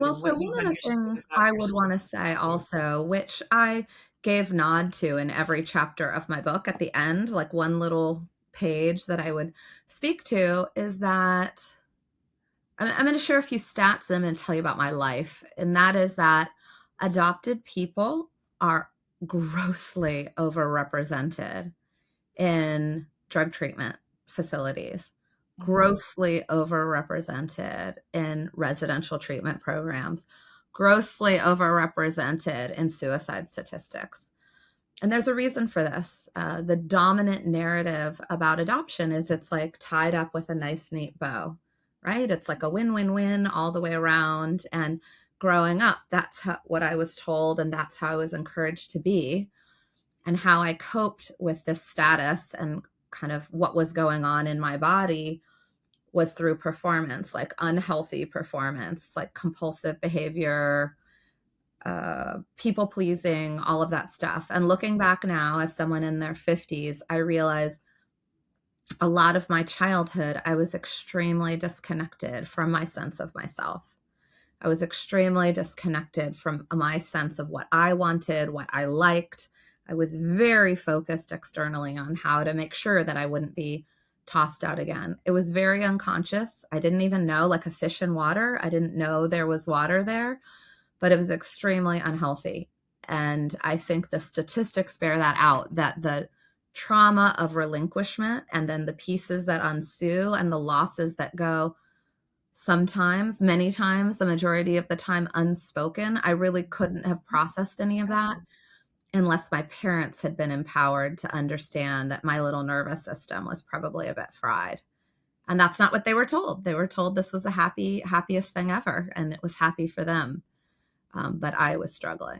Well, and so what you've one of the understood things about I would yourself. want to say also, which I gave nod to in every chapter of my book at the end, like one little page that I would speak to, is that I'm going to share a few stats and I'm going to tell you about my life. And that is that adopted people are grossly overrepresented in drug treatment facilities, Mhm. grossly overrepresented in residential treatment programs, grossly overrepresented in suicide statistics. And there's a reason for this. The dominant narrative about adoption is it's like tied up with a nice, neat bow, right? It's like a win win win all the way around. And growing up, that's what I was told, and that's how I was encouraged to be. And how I coped with this status and kind of what was going on in my body was through performance, like unhealthy performance, like compulsive behavior, people pleasing, all of that stuff. And looking back now as someone in their 50s, I realize a lot of my childhood, I was extremely disconnected from my sense of myself. I was extremely disconnected from my sense of what I wanted, what I liked. I was very focused externally on how to make sure that I wouldn't be tossed out again. It was very unconscious. I didn't even know, like a fish in water. I didn't know there was water there, but it was extremely unhealthy. And I think the statistics bear that out, that the trauma of relinquishment and then the pieces that ensue and the losses that go sometimes, many times, the majority of the time unspoken. I really couldn't have processed any of that unless my parents had been empowered to understand that my little nervous system was probably a bit fried. And that's not what they were told. They were told this was the happiest thing ever, and it was happy for them. But I was struggling.